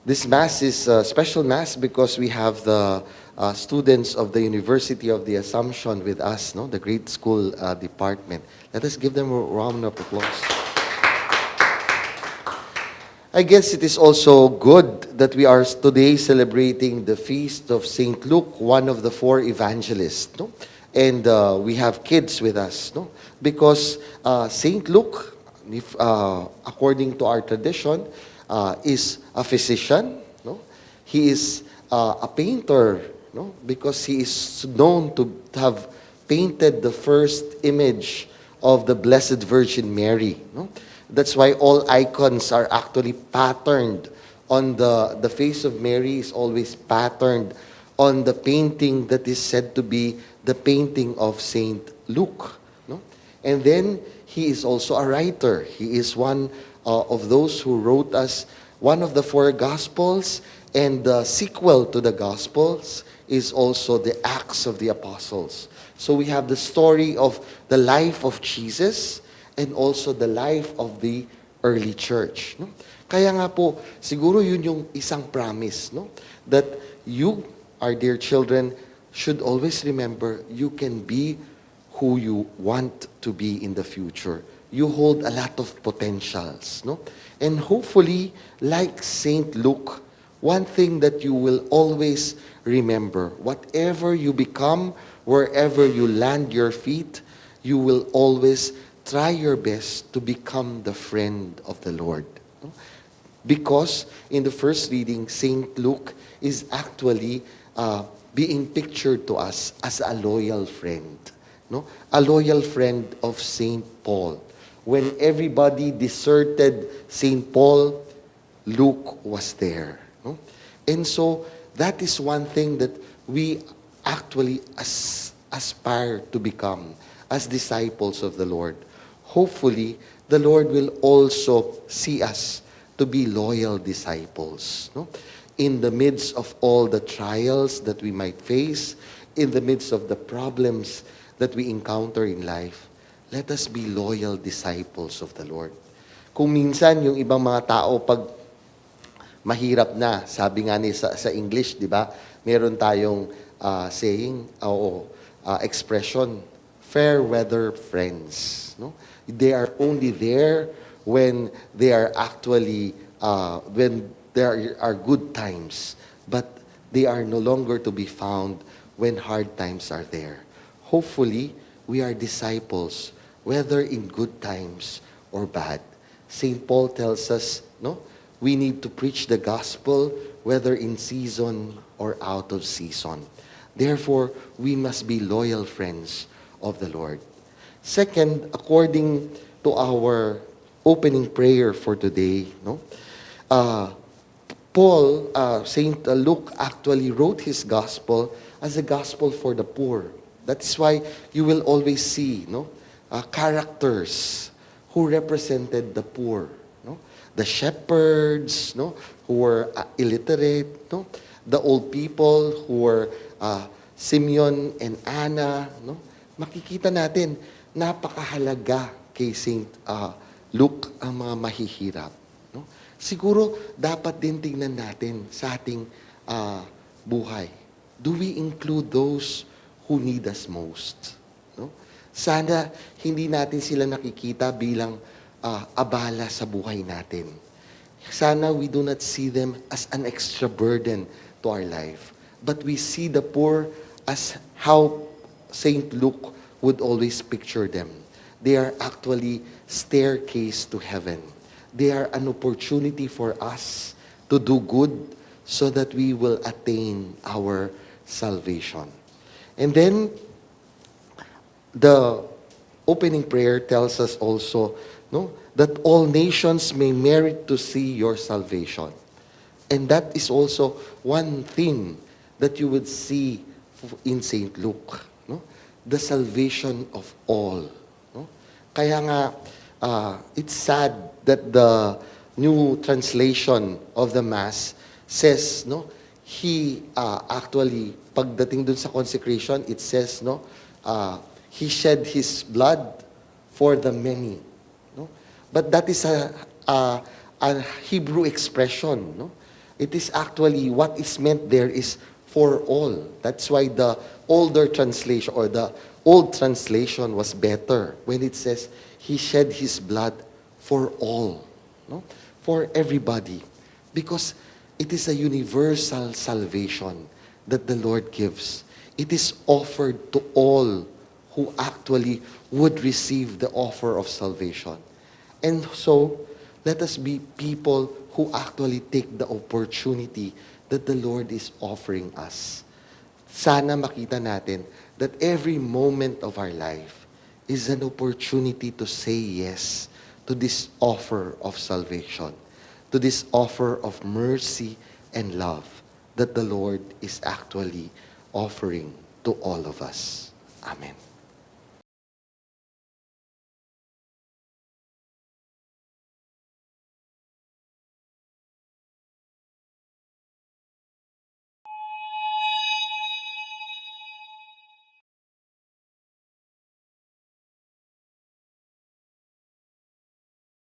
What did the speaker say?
This Mass is a special Mass because we have the students of the University of the Assumption with us, no? The grade school department. Let us give them a round of applause. I guess it is also good that we are today celebrating the feast of Saint Luke, one of the four evangelists, no? And we have kids with us, no? Because Saint Luke, according to our tradition, is a physician, no? He is a painter, no? Because he is known to have painted the first image of the Blessed Virgin Mary, no? That's why all icons are actually patterned on the face of Mary is always patterned on the painting that is said to be the painting of Saint Luke, no? And then he is also a writer. He is one of those who wrote us one of the four Gospels, and the sequel to the Gospels is also the Acts of the Apostles. So we have the story of the life of Jesus and also the life of the early church, no? Kaya nga po, siguro yun yung isang promise, no? That you, our dear children, should always remember you can be who you want to be in the future. You hold a lot of potentials, no? And hopefully, like Saint Luke, one thing that you will always remember, whatever you become, wherever you land your feet, you will always try your best to become the friend of the Lord. No? Because in the first reading, Saint Luke is actually being pictured to us as a loyal friend. No? A loyal friend of Saint Paul. When everybody deserted Saint Paul, Luke was there. No? And so, that is one thing that we actually aspire to become as disciples of the Lord. Hopefully, the Lord will also see us to be loyal disciples. No? In the midst of all the trials that we might face, in the midst of the problems that we encounter in life, let us be loyal disciples of the Lord. Kung minsan, yung ibang mga tao, pag mahirap na, sabi nga ni sa English, di ba, meron tayong saying, expression, fair weather friends. No? They are only there when they are actually, when there are good times. But they are no longer to be found when hard times are there. Hopefully, we are disciples, whether in good times or bad. St. Paul tells us, no, we need to preach the gospel, whether in season or out of season. Therefore, we must be loyal friends of the Lord. Second, according to our opening prayer for today, no, Saint Luke actually wrote his gospel as a gospel for the poor. That's why you will always see, no, characters who represented the poor, no, the shepherds, no, who were illiterate, no, the old people who were Simeon and Anna, no. Makikita natin, napakahalaga kay Saint Luke ang mga mahihirap. No? Siguro, dapat din tingnan natin sa ating buhay. Do we include those who need us most? No? Sana, hindi natin sila nakikita bilang abala sa buhay natin. Sana we do not see them as an extra burden to our life. But we see the poor as how Saint Luke would always picture them. They are actually staircase to heaven. They are an opportunity for us to do good so that we will attain our salvation. And then, the opening prayer tells us also, no, that all nations may merit to see your salvation. And that is also one thing that you would see in Saint Luke. No? The salvation of all. No? Kaya nga, it's sad that the new translation of the Mass says, no, he actually, pagdating dun sa consecration, it says, no, he shed his blood for the many. No? But that is a Hebrew expression. No? It is actually, what is meant there is for all. That's why the older translation or the old translation was better when it says, He shed His blood for all. No? For everybody. Because it is a universal salvation that the Lord gives. It is offered to all who actually would receive the offer of salvation. And so, let us be people who actually take the opportunity that the Lord is offering us. Sana makita natin that every moment of our life is an opportunity to say yes to this offer of salvation, to this offer of mercy and love that the Lord is actually offering to all of us. Amen.